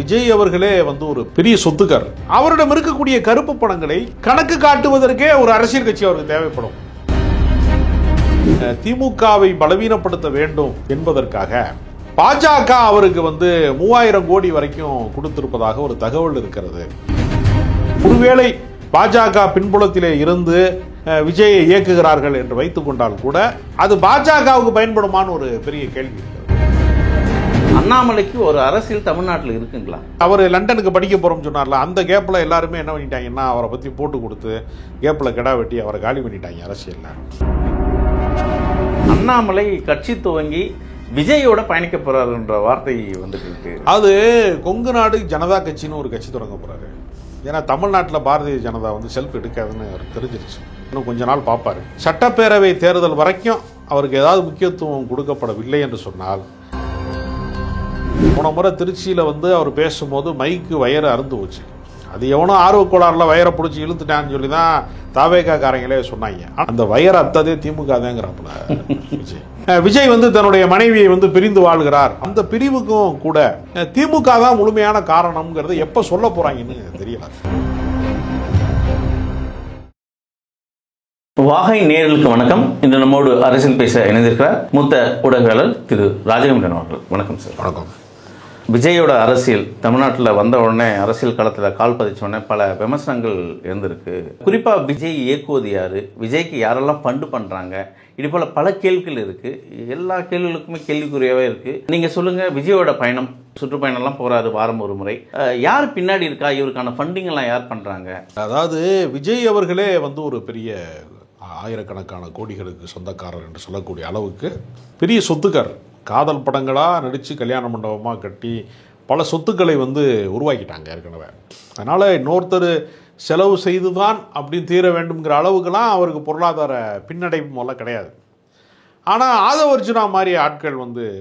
விஜய் அவர்களே ஒரு பெரிய சொத்துக்கார். அவரிடம் இருக்கக்கூடிய கருப்பு பணங்களை கணக்கு காட்டுவதற்கே ஒரு அரசியல் கட்சி அவருக்கு தேவைப்படும். திமுகவை பலவீனப்படுத்த வேண்டும் என்பதற்காக பாஜக அவருக்கு 3000 கோடி வரைக்கும் கொடுத்திருப்பதாக ஒரு தகவல் இருக்கிறது. ஒருவேளை பாஜக பின்புலத்திலே இருந்து விஜயை இயக்குகிறார்கள் என்று வைத்துக் கொண்டால் கூட அது பாஜகவுக்கு பயன்படுமான ஒரு பெரிய கேள்வி. அண்ணாமலைக்கு ஒரு அரசியல் தமிழ்நாட்டில் இருக்குங்களா? அவர் லண்டனுக்கு படிக்க போறோம்னு சொன்னார்ல, அந்த கேப்ல எல்லாருமே என்ன பண்ணிட்டாங்கன்னா அவரை பத்தி போட்டு கொடுத்து கேப்ல கிடா வெட்டி அவரை காலி பண்ணிட்டாங்க அரசியல்ல. அண்ணாமலை கட்சி துவங்கி விஜயோட பயணிக்க போறாருன்ற வார்த்தை வந்துட்டு இருக்கு. அது கொங்கு நாடு ஜனதா கட்சின்னு ஒரு கட்சி தொடங்க போறாரு. ஏன்னா தமிழ்நாட்டில் பாரதிய ஜனதா செல்ஃப் எடுக்காதுன்னு அவருக்கு தெரிஞ்சிருச்சு. இன்னும் கொஞ்ச நாள் பார்ப்பாரு. சட்டப்பேரவை தேர்தல் வரைக்கும் அவருக்கு ஏதாவது முக்கியத்துவம் கொடுக்கப்படவில்லை என்று சொன்னால், போன முறை திருச்சியில் அவர் பேசும்போது மைக்கு வயரை அறுந்து போச்சு. அது எவனோ ஆர்வக்கோளாறுல வயரை பிடிச்சி இழுத்துட்டான்னு சொல்லி தான் தாவேக்காரங்களே சொன்னாங்க. அந்த வயரை அத்ததே திமுக தாங்கிறாப்புல விஜய். விஜய் தன்னுடைய மனைவியை பிரிந்து வாழ்கிறார். அந்த பிரிவுக்கும் கூட திமுக தான் முழுமையான காரணம்ங்கிறது எப்ப சொல்ல போறாங்கன்னு தெரியல. வாகை நேயர்களுக்கு வணக்கம். இன்று நம்மோடு அரசியல் பேச இணைந்திருக்கிறார் மூத்த ஊடகவியலாளர் திரு ராஜகோபாலன் அவர்கள். வணக்கம் சார். வணக்கம். விஜயோட அரசியல் தமிழ்நாட்டில் வந்த உடனே அரசியல் களத்தில் கால் பதிச்ச உடனே பல விமர்சனங்கள் இருந்திருக்கு. குறிப்பாக விஜய் இயக்குவது யாரு, விஜய்க்கு யாரெல்லாம் ஃபண்டு பண்ணுறாங்க, இது போல் பல கேள்விகள் இருக்குது. எல்லா கேள்விகளுக்குமே கேள்விக்குறியாகவே இருக்குது. நீங்கள் சொல்லுங்கள், விஜயோட பயணம் சுற்றுப்பயணம்லாம் போகிறாரு வாரம் ஒரு முறை, யார் பின்னாடி இருக்கா, இவருக்கான ஃபண்டிங் எல்லாம் யார் பண்ணுறாங்க? அதாவது விஜய் அவர்களே ஒரு பெரிய ஆயிரக்கணக்கான கோடிகளுக்கு சொந்தக்காரர் என்று சொல்லக்கூடிய அளவுக்கு பெரிய சொத்துக்கார். காதல் படங்களாக நடித்து கல்யாண மண்டபமாக கட்டி பல சொத்துக்களை உருவாக்கிட்டாங்க ஏற்கனவே. அதனால் இன்னொருத்தர் செலவு செய்து தான் அப்படின்னு தீர வேண்டும்ங்கிற அளவுக்குலாம் அவருக்கு பொருளாதார பின்னடைவு முதல்ல கிடையாது. ஆனால் ஆதவர்ஜுனா மாதிரி ஆட்கள்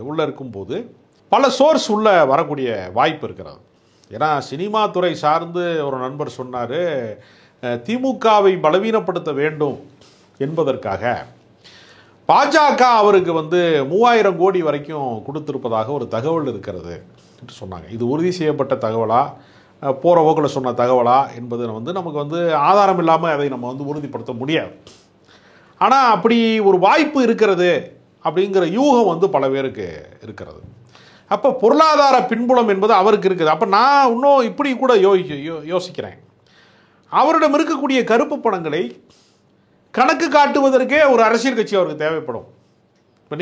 உள்ளே இருக்கும்போது பல சோர்ஸ் உள்ளே வரக்கூடிய வாய்ப்பு இருக்கிறது. ஏன்னா சினிமா துறை சார்ந்து ஒரு நண்பர் சொன்னார், திமுகவை பலவீனப்படுத்த வேண்டும் என்பதற்காக பாஜக அவருக்கு 3000 கோடி வரைக்கும் கொடுத்திருப்பதாக ஒரு தகவல் இருக்கிறது என்று சொன்னாங்க. இது உறுதி செய்யப்பட்ட தகவலா, போகிற போக்கில் சொன்ன தகவலா என்பது நமக்கு ஆதாரம் இல்லாமல் அதை நம்ம உறுதிப்படுத்த முடியாது. ஆனால் அப்படி ஒரு வாய்ப்பு இருக்கிறது அப்படிங்கிற யூகம் பல பேருக்கு இருக்கிறது. அப்போ பொருளாதார பின்புலம் என்பது அவருக்கு இருக்குது. அப்போ நான் இன்னும் இப்படி கூட யோசிக்கிறேன், அவரிடம் இருக்கக்கூடிய கருப்பு பணங்களை கணக்கு காட்டுவதற்கே ஒரு அரசியல் கட்சி அவருக்கு தேவைப்படும். இப்போ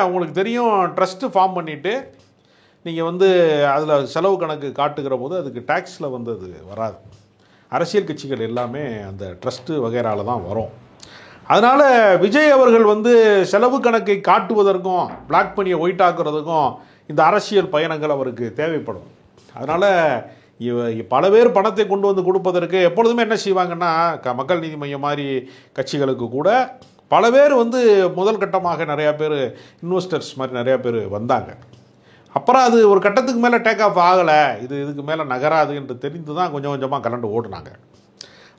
உங்களுக்கு தெரியும், ட்ரஸ்ட்டு ஃபார்ம் பண்ணிவிட்டு நீங்கள் அதில் செலவு கணக்கு காட்டுகிற போது அதுக்கு டேக்ஸில் அது வராது. அரசியல் கட்சிகள் எல்லாமே அந்த ட்ரஸ்ட்டு வகைரால தான் வரும். அதனால் விஜய் அவர்கள் செலவு கணக்கை காட்டுவதற்கும் பிளாக் பண்ணியை ஒயிட் ஆக்குறதுக்கும் இந்த அரசியல் பயணங்கள் அவருக்கு தேவைப்படும். அதனால் பல பேர் பணத்தை கொண்டு கொடுப்பதற்கு எப்பொழுதுமே என்ன செய்வாங்கன்னா, மக்கள் நீதி மையம் மாதிரி கட்சிகளுக்கு கூட பல பேர் முதல் கட்டமாக நிறையா பேர் இன்வெஸ்டர்ஸ் மாதிரி நிறையா பேர் வந்தாங்க. அப்புறம் அது ஒரு கட்டத்துக்கு மேலே டேக் ஆஃப் ஆகலை, இதுக்கு மேலே நகராது என்று தெரிந்து தான் கொஞ்சம் கொஞ்சமாக கலண்டு ஓடுனாங்க.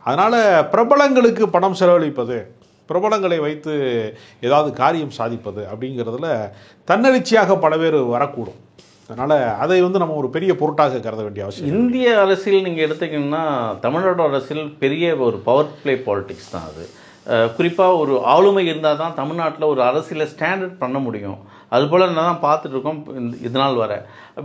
அதனால் பிரபலங்களுக்கு பணம் செலவழிப்பது, பிரபலங்களை வைத்து ஏதாவது காரியம் சாதிப்பது அப்படிங்கிறதுல தன்னெழுச்சியாக பல பேர் வரக்கூடும். அதனால் அதை நம்ம ஒரு பெரிய பொருட்டாக கருத வேண்டிய அவசியம். இந்திய அரசியல் நீங்கள் எடுத்துக்கிங்கன்னா தமிழ்நாடு அரசியல் பெரிய ஒரு பவர் பிளே பாலிடிக்ஸ் தான். அது குறிப்பாக ஒரு ஆளுமை இருந்தால் தான் தமிழ்நாட்டில் ஒரு அரசியலை ஸ்டாண்டர்ட் பண்ண முடியும். அதுபோல் என்ன தான் பார்த்துட்ருக்கோம் இதனால் வர.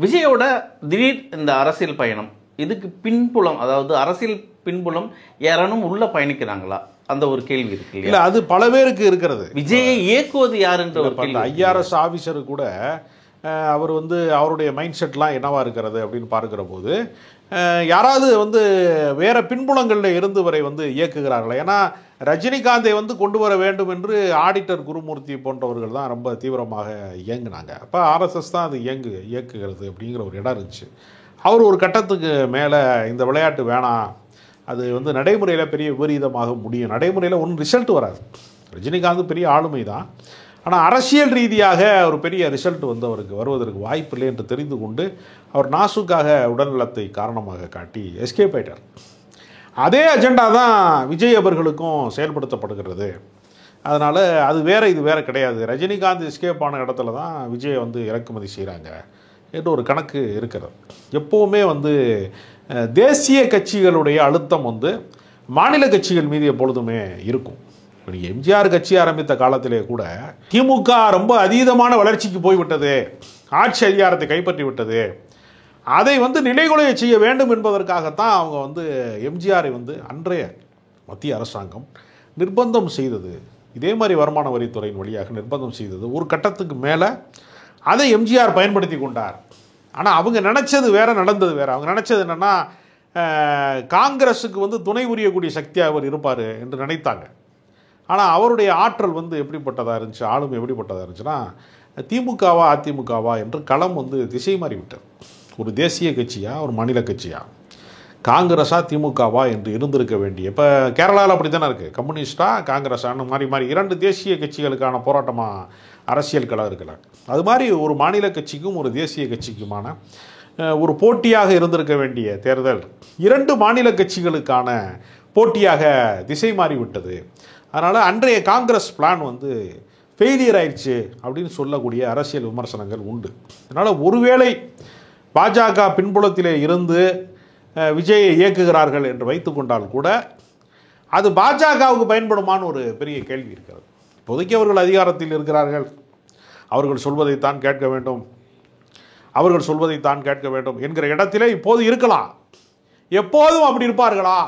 விஜயோட திடீர் இந்த அரசியல் பயணம், இதுக்கு பின்புலம், அதாவது அரசியல் பின்புலம் யாரானும் உள்ளே பயணிக்கிறாங்களா? அந்த ஒரு கேள்வி இருக்கு. இல்லை, அது பல பேருக்கு இருக்கிறது. விஜயை இயக்குவது யாருன்ற ஒரு கேள்வி. ஐஆர்எஸ் ஆஃபீஸரு கூட அவர் அவருடைய மைண்ட் செட்லாம் என்னவா இருக்கிறது அப்படின்னு பார்க்குற போது யாராவது வேறு பின்புலங்களில் இருந்து வரை இயக்குகிறார்கள். ஏன்னா ரஜினிகாந்தை கொண்டு வர வேண்டும் என்று ஆடிட்டர் குருமூர்த்தி போன்றவர்கள் தான் ரொம்ப தீவிரமாக இயங்குனாங்க. அப்போ ஆர்எஸ்எஸ் தான் அது இயக்குகிறது அப்படிங்கிற ஒரு இடம் இருந்துச்சு. அவர் ஒரு கட்டத்துக்கு மேலே இந்த விளையாட்டு வேணாம், அது நடைமுறையில் பெரிய விபரீதமாக முடியும், நடைமுறையில் ஒன்றும் ரிசல்ட் வராது. ரஜினிகாந்த் பெரிய ஆளுமை தான், ஆனால் அரசியல் ரீதியாக ஒரு பெரிய ரிசல்ட் அவருக்கு வருவதற்கு வாய்ப்பில்லை என்று தெரிந்து கொண்டு அவர் நாசுக்காக உடல்நலத்தை காரணமாக காட்டி எஸ்கேப் ஆயிட்டார். அதே அஜெண்டா தான் விஜய் அவர்களுக்கும் செயல்படுத்தப்படுகிறது. அதனால் அது வேறு இது வேறு கிடையாது. ரஜினிகாந்த் எஸ்கேப் ஆன இடத்துல தான் விஜய் இறக்குமதி செய்கிறாங்க என்று ஒரு கணக்கு இருக்கிறது. எப்போவுமே வந்து தேசிய கட்சிகளுடைய அழுத்தம் வந்து மாநில கட்சிகள் மீது எப்பொழுதுமே இருக்கும். இப்போ நீங்கள் எம்ஜிஆர் கட்சி ஆரம்பித்த காலத்திலே கூட திமுக ரொம்ப அதீதமான வளர்ச்சிக்கு போய்விட்டது, ஆட்சி அதிகாரத்தை கைப்பற்றி விட்டது, அதை வந்து நிலைகுலைய செய்ய வேண்டும் என்பதற்காகத்தான் அவங்க வந்து எம்ஜிஆரை வந்து அன்றைய மத்திய அரசாங்கம் நிர்பந்தம் செய்தது. இதே மாதிரி வருமான வரித்துறையின் வழியாக நிர்பந்தம் செய்தது. ஒரு கட்டத்துக்கு மேலே அதை எம்ஜிஆர் பயன்படுத்தி கொண்டார். ஆனால் அவங்க நினச்சது வேற, நடந்தது வேற. அவங்க நினச்சது என்னென்னா காங்கிரஸுக்கு வந்து துணை புரியக்கூடிய சக்தியாக அவர் இருப்பார் என்று நினைத்தாங்க. ஆனால் அவருடைய ஆற்றல் வந்து எப்படிப்பட்டதாக இருந்துச்சு, ஆளுமை எப்படிப்பட்டதாக இருந்துச்சுன்னா திமுகவா அதிமுகவா என்று களம் வந்து திசை மாறிவிட்டது. ஒரு தேசிய கட்சியா ஒரு மாநில கட்சியா, காங்கிரஸா திமுகவா என்று இருந்திருக்க வேண்டிய, இப்போ கேரளாவில் அப்படி தானே இருக்குது, கம்யூனிஸ்டா காங்கிரஸான்னு மாறி மாறி இரண்டு தேசிய கட்சிகளுக்கான போராட்டமாக அரசியல் களம் இருக்கல. அது மாதிரி ஒரு மாநில கட்சிக்கும் ஒரு தேசிய கட்சிக்குமான ஒரு போட்டியாக இருந்திருக்க வேண்டிய தேர்தல் இரண்டு மாநில கட்சிகளுக்கான போட்டியாக திசை மாறிவிட்டது. அதனால் அன்றைய காங்கிரஸ் பிளான் வந்து ஃபெயிலியர் ஆயிடுச்சு அப்படின்னு சொல்லக்கூடிய அரசியல் விமர்சனங்கள் உண்டு. அதனால் ஒருவேளை பாஜக பின்புலத்திலே இருந்து விஜயை இயக்குகிறார்கள் என்று வைத்து கொண்டால் கூட அது பாஜகவுக்கு பயன்படுமான்னு ஒரு பெரிய கேள்வி இருக்கிறது. இப்போதைக்கு அவர்கள் அதிகாரத்தில் இருக்கிறார்கள், அவர்கள் சொல்வதைத்தான் கேட்க வேண்டும், அவர்கள் சொல்வதைத்தான் கேட்க வேண்டும் என்கிற இடத்திலே இப்போது இருக்கலாம். எப்போதும் அப்படி இருப்பார்களா,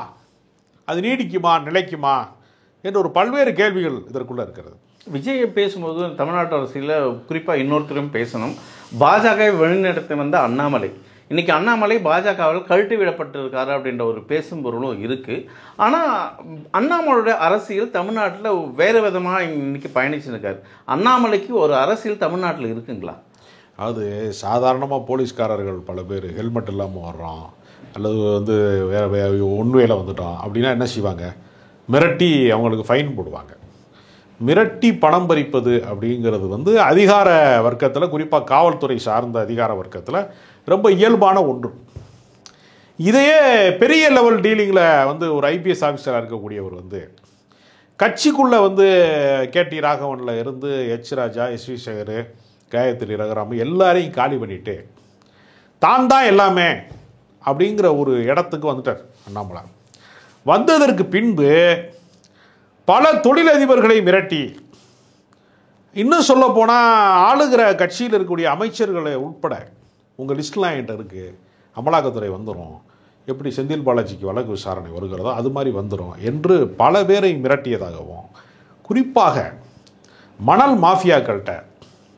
அது நீடிக்குமா, நிலைக்குமா என்ற ஒரு பல்வேறு கேள்விகள் இதற்குள்ளே இருக்கிறது. விஜயை பேசும்போது தமிழ்நாட்டு அரசியலில் குறிப்பாக இன்னொருத்தரும் பேசணும். பாஜகவை வழிநடத்தி வந்த அண்ணாமலை, இன்றைக்கி அண்ணாமலை பாஜகவில் கழட்டி விடப்பட்டிருக்காரு அப்படின்ற ஒரு பேசும் பொருளும் இருக்குது. ஆனால் அண்ணாமலையோட அரசியல் தமிழ்நாட்டில் வேறு விதமாக இன்றைக்கி பயணிச்சுருக்காரு. அண்ணாமலைக்கு ஒரு அரசியல் தமிழ்நாட்டில் இருக்குங்களா? அது சாதாரணமாக போலீஸ்காரர்கள் பல பேர் ஹெல்மெட் இல்லாமல் வர்றான் அல்லது வந்து வேறு ஒன்வேல வந்துட்டான் அப்படின்னா என்ன செய்வாங்க, மிரட்டி அவங்களுக்கு ஃபைன் போடுவாங்க. மிரட்டி பணம் பறிப்பது அப்படிங்கிறது வந்து அதிகார வர்க்கத்தில், குறிப்பாக காவல்துறை சார்ந்த அதிகார வர்க்கத்தில் ரொம்ப இயல்பான ஒன்று. இதையே பெரிய லெவல் டீலிங்கில் வந்து ஒரு ஐபிஎஸ் ஆஃபீஸராக இருக்கக்கூடியவர் வந்து கட்சிக்குள்ளே வந்து கேடி ராகவனில் இருந்து எச் ராஜா, எஸ்வி சேகர், காயத்ரி ரகுராம எல்லாரையும் காலி பண்ணிட்டு தான் தான் எல்லாமே அப்படிங்கிற ஒரு இடத்துக்கு வந்துட்டார் அண்ணாமலை. வந்ததற்கு பின்பு பல தொழிலதிபர்களை மிரட்டி, இன்னும் சொல்ல போனால் ஆளுகிற கட்சியில் இருக்கக்கூடிய அமைச்சர்களை உட்பட உங்கள் லிஸ்ட்லாம் என்கிட்ட இருக்குது, அமலாக்கத்துறை வந்துடும், எப்படி செந்தில் பாலாஜிக்கு வழக்கு விசாரணை வருகிறதோ அது மாதிரி வந்துடும் என்று பல பேரை மிரட்டியதாகவும், குறிப்பாக மணல் மாஃபியாக்கள்கிட்ட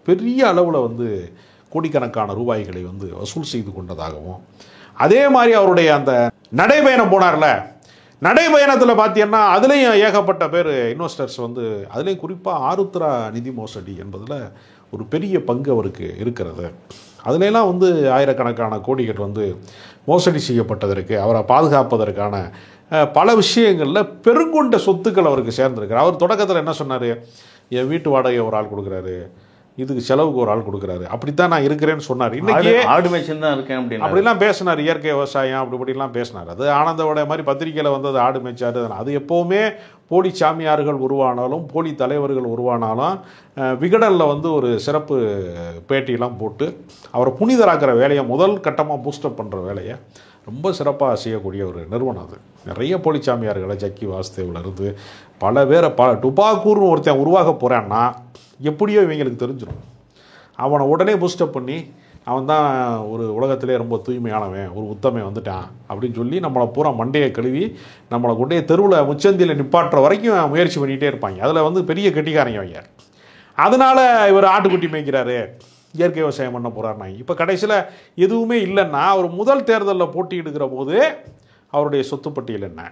பெரிய அளவில் வந்து கோடிக்கணக்கான ரூபாய்களை வந்து வசூல் செய்து கொண்டதாகவும், அதே மாதிரி அவருடைய அந்த நடைபயணம் போனார்ல, நடைபயணத்தில் பார்த்தீங்கன்னா அதுலேயும் ஏகப்பட்ட பேர் இன்வெஸ்டர்ஸ் வந்து, அதுலேயும் குறிப்பாக ஆருத்ரா நிதி மோசடி என்பதில் ஒரு பெரிய பங்கு அவருக்கு இருக்கிறது. அதுலெல்லாம் வந்து ஆயிரக்கணக்கான கோடிகள் வந்து மோசடி செய்யப்பட்டதற்கு, அவரை பாதுகாப்பதற்கான பல விஷயங்களில் பெருங்கொண்ட சொத்துக்கள் அவருக்கு சேர்ந்துருக்கிறார். அவர் தொடக்கத்தில் என்ன சொன்னார், என் வீட்டு வாடகை ஒரு ஆள் கொடுக்குறாரு, இதுக்கு செலவுக்கு ஒரு ஆள் கொடுக்குறாரு, அப்படித்தான் நான் இருக்கிறேன்னு சொன்னார். இன்றைக்கி ஆடு மேய்ச்சல் தான் இருக்கேன் அப்படின்னு அப்படிலாம் பேசினார். இயற்கை விவசாயம் அப்படிலாம் பேசினார். அது ஆனந்தோட மாதிரி பத்திரிகையில் வந்தது ஆடு மேய்ச்சாரு. அது எப்போவுமே போலி சாமியார்கள் உருவானாலும் போலி தலைவர்கள் உருவானாலும் விகடனில் வந்து ஒரு சிறப்பு பேட்டியெல்லாம் போட்டு அவரை புனிதராக்கிற வேலையை முதல் கட்டமாக பூஸ்டப் பண்ணுற வேலையை ரொம்ப சிறப்பாக செய்யக்கூடிய ஒரு நிறுவனம் அது. நிறைய போலி சாமியார்களை ஜக்கி வாசுதேவ்லேருந்து பல பேரை டுபாக்கூர்னு ஒருத்தன் உருவாக போகிறான்னா எப்படியோ இவங்களுக்கு தெரிஞ்சிடும். அவனை உடனே பூஸ்டப் பண்ணி அவன் தான் ஒரு உலகத்திலே ரொம்ப தூய்மையானவன், ஒரு உத்தமை வந்துட்டான் அப்படின்னு சொல்லி நம்மளை பூரா மண்டையை கழுவி நம்மளை கொண்டே தெருவில் முச்சந்தியில் நிப்பாட்டுற வரைக்கும் முயற்சி பண்ணிகிட்டே இருப்பாங்க. அதில் வந்து பெரிய கெட்டிக்காரங்க வைங்க. அதனால் இவர் ஆட்டுக்குட்டி மேய்க்கிறாரு, இயற்கை விவசாயம் பண்ண போகிறாருனா, இப்போ கடைசியில் எதுவுமே இல்லைன்னா அவர் முதல் தேர்தலில் போட்டியிடுகிற போது அவருடைய சொத்து பட்டியல் என்ன,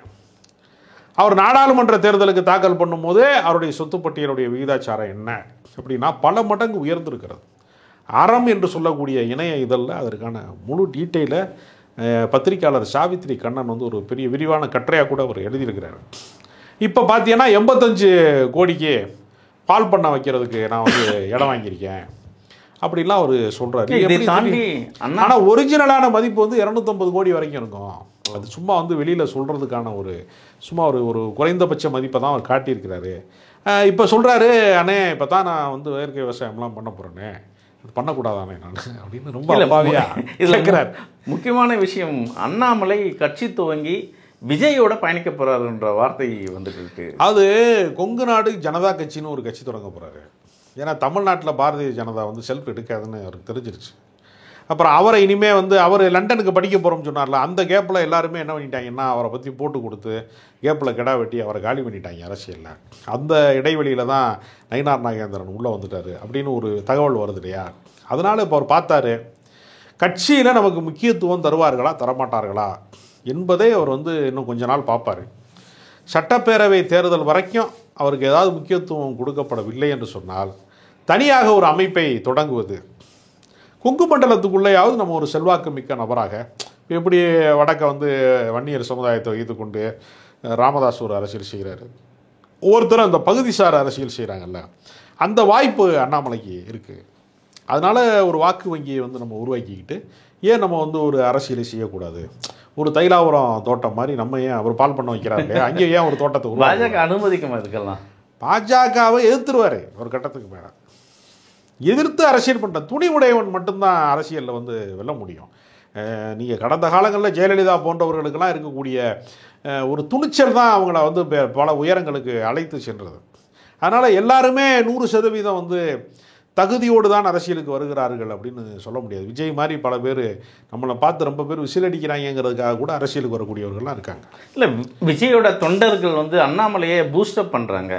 அவர் நாடாளுமன்ற தேர்தலுக்கு தாக்கல் பண்ணும்போது அவருடைய சொத்து பட்டியலுடைய விகிதாச்சாரம் என்ன அப்படின்னா பல மடங்கு உயர்ந்திருக்கிறது. அறம் என்று சொல்லக்கூடிய இணைய இதழில் அதற்கான முழு டீட்டெயிலை பத்திரிகையாளர் சாவித்ரி கண்ணன் வந்து ஒரு பெரிய விரிவான கட்டுரையாக கூட அவர் எழுதியிருக்கிறார். இப்போ பார்த்தீங்கன்னா 85 கோடிக்கு பால் பண்ண வைக்கிறதுக்கு நான் வந்து இடம் வாங்கியிருக்கேன் அப்படின்லாம் அவர் சொல்கிறாரு. ஆனால் ஒரிஜினலான மதிப்பு வந்து 250 கோடி வரைக்கும் இருக்கும். அது சும்மா வந்து வெளியில் சொல்கிறதுக்கான ஒரு சும்மா ஒரு குறைந்தபட்ச மதிப்பை தான் அவர் காட்டியிருக்கிறாரு. இப்போ சொல்கிறாரு, அண்ணே இப்போ தான் நான் வந்து இயற்கை விவசாயம்லாம் பண்ண போகிறேன்னு, பண்ணக்கூடாதானே நான் அப்படின்னு ரொம்ப இல்ல, அப்பாவியா இதுல கேட்குறாரு. முக்கியமான விஷயம், அண்ணாமலை கட்சி துவங்கி விஜயோட பயணிக்க போறாருன்ற வார்த்தை வந்துட்டு இருக்கு. அது கொங்கு நாடு ஜனதா கட்சின்னு ஒரு கட்சி தொடங்க போகிறாரு. ஏன்னா தமிழ்நாட்டில் பாரதிய ஜனதா வந்து செல்ஃப் எடுக்காதுன்னு அவருக்கு தெரிஞ்சிருச்சு. அப்புறம் அவரை இனிமேல் வந்து அவர் லண்டனுக்கு படிக்க போகிறோம்னு சொன்னார்ல, அந்த கேப்பில் எல்லாருமே என்ன பண்ணிட்டாங்கன்னா அவரை பற்றி போட்டு கொடுத்து கேப்பில் கிடா வெட்டி அவரை காலி பண்ணிட்டாங்க அரசியலில். அந்த இடைவெளியில் தான் நயினார் நாகேந்திரன் உள்ளே வந்துட்டார் அப்படின்னு ஒரு தகவல் வருது இல்லையா. அதனால் இப்போ அவர் பார்த்தாரு, கட்சியில் நமக்கு முக்கியத்துவம் தருவார்களா தரமாட்டார்களா என்பதை அவர் வந்து இன்னும் கொஞ்ச நாள் பார்ப்பார். சட்டப்பேரவை தேர்தல் வரைக்கும் அவருக்கு ஏதாவது முக்கியத்துவம் கொடுக்கப்படவில்லை என்று சொன்னால் தனியாக ஒரு அமைப்பை தொடங்குவது, கொங்கு மண்டலத்துக்குள்ளேயாவது நம்ம ஒரு செல்வாக்கு மிக்க நபராக, எப்படி வடக்க வந்து வன்னியர் சமுதாயத்தை வைத்து கொண்டு ராமதாஸ் ஒரு அரசியல் செய்கிறாரு, ஒவ்வொருத்தரும் அந்த பகுதிசார் அரசியல் செய்கிறாங்கல்ல, அந்த வாய்ப்பு அண்ணாமலைக்கு இருக்குது. அதனால் ஒரு வாக்கு வங்கியை வந்து நம்ம உருவாக்கிக்கிட்டு ஏன் நம்ம வந்து ஒரு அரசியலை செய்யக்கூடாது, ஒரு தைலாபுரம் தோட்டம் மாதிரி நம்ம ஏன் அவர் பால் பண்ண வைக்கிறாரு, அங்கே ஏன் ஒரு தோட்டத்தை பாஜக அனுமதிக்குமா இதுக்கெல்லாம்? பாஜகவை எதிர்த்துருவார் ஒரு கட்டத்துக்கு மேலே. எதிர்த்து அரசியல் பண்ணுற துணிவுடையவன் மட்டும்தான் அரசியலில் வந்து வெல்ல முடியும். நீங்கள் கடந்த காலங்களில் ஜெயலலிதா போன்றவர்களுக்கெல்லாம் இருக்கக்கூடிய ஒரு துணிச்சல் தான் அவங்கள வந்து பல உயரங்களுக்கு அழைத்து சென்றது. அதனால் எல்லாருமே 100% வந்து தகுதியோடு தான் அரசியலுக்கு வருகிறார்கள் அப்படின்னு சொல்ல முடியாது. விஜய் மாதிரி பல பேர் நம்மளை பார்த்து ரொம்ப பேர் விசிலடிக்கிறாங்கிறதுக்காக கூட அரசியலுக்கு வரக்கூடியவர்கள்லாம் இருக்காங்க. இல்லை, விஜயோட தொண்டர்கள் வந்து அண்ணாமலையை பூஸ்டப் பண்ணுறாங்க.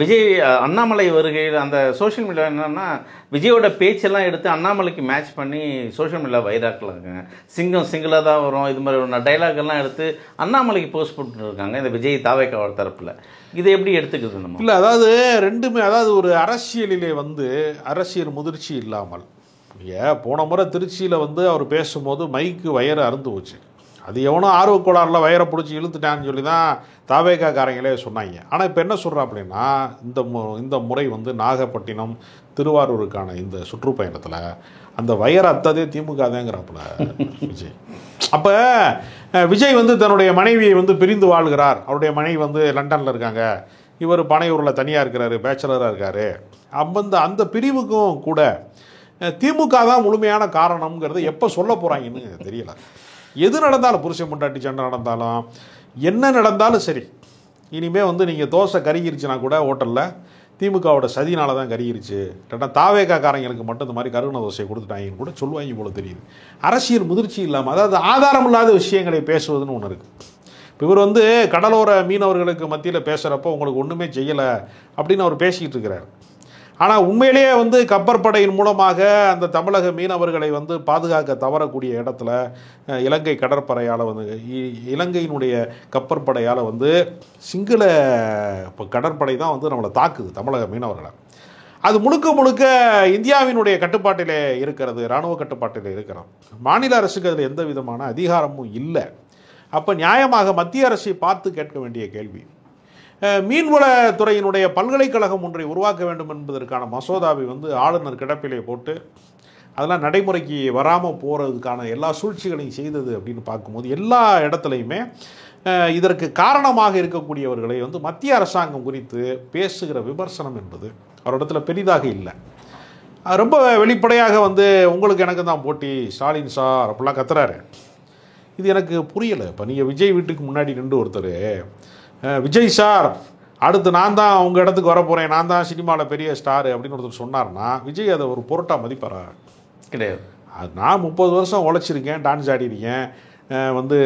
விஜய் அண்ணாமலை வருகையில் அந்த சோஷியல் மீடியா என்னென்னா விஜயோட பேச்செல்லாம் எடுத்து அண்ணாமலைக்கு மேட்ச் பண்ணி சோஷியல் மீடியா வைராக்கலாங்க. சிங்கம் சிங்கிளாக தான் வரும், இது மாதிரி டைலாக்லாம் எடுத்து அண்ணாமலைக்கு போஸ்ட் போட்டுருக்காங்க இந்த விஜய் தாவேக்கா தரப்பில். இதை எப்படி எடுத்துக்குது நம்ம? இல்லை, அதாவது ரெண்டுமே, அதாவது ஒரு அரசியலிலே வந்து அரசியல் முதிர்ச்சி இல்லாமல், போன முறை திருச்சியில் வந்து அவர் பேசும்போது மைக்கு வயரை அறுந்து போச்சு. அது எவனோ ஆர்வக்கோளாறில் வயரை பிடிச்சி இழுத்துட்டான்னு சொல்லி தான் தாவேக்காரங்களே சொன்னாங்க. ஆனால் இப்போ என்ன சொல்கிறா அப்படின்னா, இந்த முறை வந்து நாகப்பட்டினம் திருவாரூருக்கான இந்த சுற்றுப்பயணத்தில் அந்த வயரை அத்ததே திமுக தாங்கிறாப்புல விஜய். அப்போ விஜய் வந்து தன்னுடைய மனைவியை வந்து பிரிந்து வாழ்கிறார், அவருடைய மனைவி வந்து லண்டனில் இருக்காங்க, இவர் பனையூரில் தனியாக இருக்கிறாரு, பேச்சுலராக இருக்கார். அந்த பிரிவுக்கும் கூட திமுக தான் முழுமையான காரணம்ங்கிறது எப்போ சொல்ல போகிறாங்கன்னு தெரியல. எது நடந்தாலும், புருஷன் பொண்டாட்டி சண்டை நடந்தாலும் என்ன நடந்தாலும் சரி, இனிமேல் வந்து நீங்கள் தோசை கருகிருச்சுனா கூட ஹோட்டலில் திமுகவோட சதினால தான் கருகிருச்சு, இல்லைன்னா தாவேக்காரங்களுக்கு மட்டும் இந்த மாதிரி கருண தோசையை கொடுத்துட்டாங்கன்னு கூட சொல்லுவாங்க போல தெரியுது. அரசியல் முதிர்ச்சி இல்லாமல், அதாவது ஆதாரம் இல்லாத விஷயங்களை பேசுவதுன்னு ஒன்று இருக்குது. இப்போ இவர் வந்து கடலோர மீனவர்களுக்கு மத்தியில் பேசுகிறப்போ உங்களுக்கு ஒன்றுமே செய்யலை அப்படின்னு அவர் பேசிக்கிட்டு இருக்கிறார். ஆனால் உண்மையிலேயே வந்து கப்பற்படையின் மூலமாக அந்த தமிழக மீனவர்களை வந்து பாதுகாக்க தவறக்கூடிய இடத்துல இலங்கை கடற்படையால் வந்து இலங்கையினுடைய கப்பற்படையால் வந்து சிங்கள கடற்படை தான் வந்து நம்மளை தாக்குது தமிழக மீனவர்களை. அது முழுக்க முழுக்க இந்தியாவினுடைய கட்டுப்பாட்டிலே இருக்கிறது, இராணுவ கட்டுப்பாட்டிலே இருக்கிறது. மாநில அரசுக்கு அதில் எந்த விதமான அதிகாரமும் இல்லை. அப்போ நியாயமாக மத்திய அரசை பார்த்து கேட்க வேண்டிய கேள்வி, மீன்வளத்துறையினுடைய பல்கலைக்கழகம் ஒன்றை உருவாக்க வேண்டும் என்பதற்கான மசோதாவை வந்து ஆளுநர் கிடப்பிலே போட்டு அதெல்லாம் நடைமுறைக்கு வராமல் போகிறதுக்கான எல்லா சூழ்ச்சிகளையும் செய்தது அப்படின்னு பார்க்கும்போது எல்லா இடத்துலையுமே இதற்கு காரணமாக இருக்கக்கூடியவர்களை வந்து மத்திய அரசாங்கம் குறித்து பேசுகிற விமர்சனம் என்பது அவரிடத்துல பெரிதாக இல்லை. ரொம்ப வெளிப்படையாக வந்து உங்களுக்கு எனக்கு தான் போட்டி, ஸ்டாலின் சார் அப்படிலாம் கத்துறாரு. இது எனக்கு புரியலை. இப்போ நீங்கள் விஜய் வீட்டுக்கு முன்னாடி நின்று ஒருத்தர் விஜய் சார் அடுத்து நான் தான் உங்கள் இடத்துக்கு வர போகிறேன், நான் தான் சினிமாவில் பெரிய ஸ்டாரு அப்படின்னு ஒருத்தர் சொன்னார்னா விஜய் அதை ஒரு பொருட்டாக மதிப்பாரா? கிடையாது. அது நான் 30 வருஷம் உழைச்சிருக்கேன், டான்ஸ் ஆடிருக்கேன், வந்து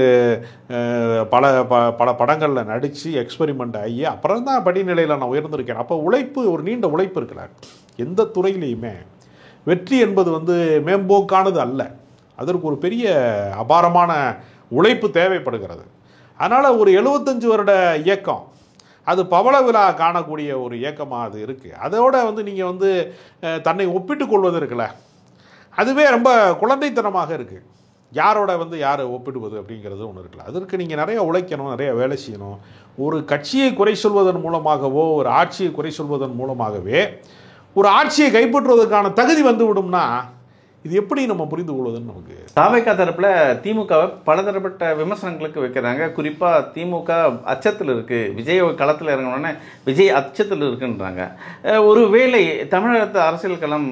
பல பல படங்களில் நடித்து எக்ஸ்பெரிமெண்ட் ஆகி அப்புறம் தான் படிநிலையில் நான் உயர்ந்திருக்கேன். அப்போ உழைப்பு, ஒரு நீண்ட உழைப்பு இருக்கல. எந்த துறையிலையுமே வெற்றி என்பது வந்து மேம்போக்கானது அல்ல, அதற்கு ஒரு பெரிய அபாரமான உழைப்பு தேவைப்படுகிறது. அதனால் ஒரு 75 வருட இயக்கம் அது பவள விழா காணக்கூடிய ஒரு இயக்கமாக அது இருக்குது. அதோட வந்து நீங்கள் வந்து தன்னை ஒப்பிட்டு கொள்வது இருக்குல்ல, அதுவே ரொம்ப குழந்தைத்தனமாக இருக்குது. யாரோட வந்து யாரை ஒப்பிடுவது அப்படிங்கிறது ஒன்று இருக்குல்ல, அதற்கு நீங்கள் நிறைய உழைக்கணும், நிறைய வேலை செய்யணும். ஒரு கட்சியை குறை சொல்வதன் மூலமாகவோ ஒரு ஆட்சியை குறை சொல்வதன் மூலமாகவே ஒரு ஆட்சியை கைப்பற்றுவதற்கான தகுதி வந்து விடும்னா இது எப்படி நம்ம புரிந்து கொள்வதுன்னு நமக்கு தாவேகா தரப்பில் திமுகவை பலதரப்பட்ட விமர்சனங்களுக்கு வைக்கிறாங்க. குறிப்பாக திமுக அச்சத்தில் இருக்குது, விஜய் களத்தில் இறங்கினோடனே விஜய் அச்சத்தில் இருக்குன்றாங்க. ஒரு வேளை தமிழகத்து அரசியல் களம்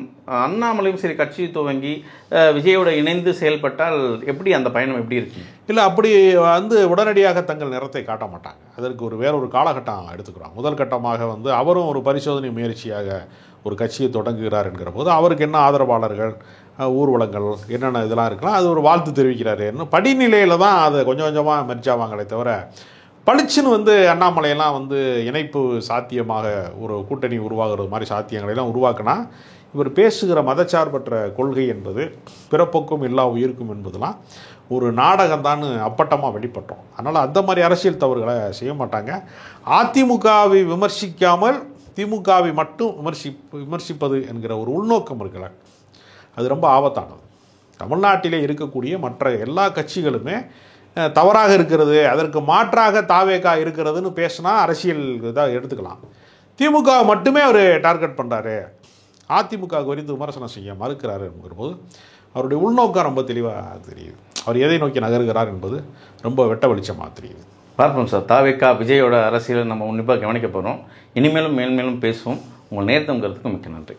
அண்ணாமலையும் சரி கட்சி துவங்கி விஜயோட இணைந்து செயல்பட்டால் எப்படி அந்த பயணம் எப்படி இருக்கு? இல்லை, அப்படி வந்து உடனடியாக தங்கள் நிறத்தை காட்ட மாட்டாங்க. அதற்கு வேறொரு காலகட்டம் எடுத்துக்கிறோம். முதல் கட்டமாக வந்து அவரும் ஒரு பரிசோதனை முயற்சியாக ஒரு கட்சியை தொடங்குகிறார் என்கிற போது அவருக்கு என்ன ஆதரவாளர்கள், ஊர்வலங்கள் என்னென்ன இதெல்லாம் இருக்கலாம், அது ஒரு வாழ்த்து தெரிவிக்கிறாரு. இன்னும் படிநிலையில் தான் அதை கொஞ்சம் கொஞ்சமாக மெர்ஜாவாங்களே தவிர பளிச்சுன்னு வந்து அண்ணாமலையெல்லாம் வந்து இணைப்பு சாத்தியமாக ஒரு கூட்டணி உருவாகிறது மாதிரி சாத்தியங்களையெல்லாம் உருவாக்கினா இவர் பேசுகிற மதச்சார்பற்ற கொள்கை என்பது பிறப்புக்கும் எல்லா உயிருக்கும் என்பதெல்லாம் ஒரு நாடகம்தான் அப்பட்டமாக வெளிப்பட்டோம். அதனால் அந்த மாதிரி அரசியல் தவறுகளை செய்ய மாட்டாங்க. அதிமுகவை விமர்சிக்காமல் திமுகவை மட்டும் விமர்சிப்பது என்கிற ஒரு உள்நோக்கம் இருக்குல்ல, அது ரொம்ப ஆபத்தானது. தமிழ்நாட்டிலே இருக்கக்கூடிய மற்ற எல்லா கட்சிகளுமே தவறாக இருக்கிறது, அதற்கு மாற்றாக தாவேகா இருக்கிறதுன்னு பேசினா அரசியல் இதாக எடுத்துக்கலாம். திமுக மட்டுமே அவர் டார்கெட் பண்ணுறாரு, அதிமுக குறித்து விமர்சனம் செய்ய மறுக்கிறாரு என்கிறபோது அவருடைய உள்நோக்கம் ரொம்ப தெளிவாக தெரியுது. அவர் எதை நோக்கி நகர்கிறார் என்பது ரொம்ப வெட்ட வெளிச்சமாக தெரியுது. பார்ப்போம் சார். தாவேகா விஜயோட அரசியலை நம்ம உன்னிப்பாக கவனிக்க போகிறோம். இனிமேலும் மேன்மேலும் பேசுவோம். உங்கள் நேர்த்தங்கிறதுக்கு மிக்க நன்றி.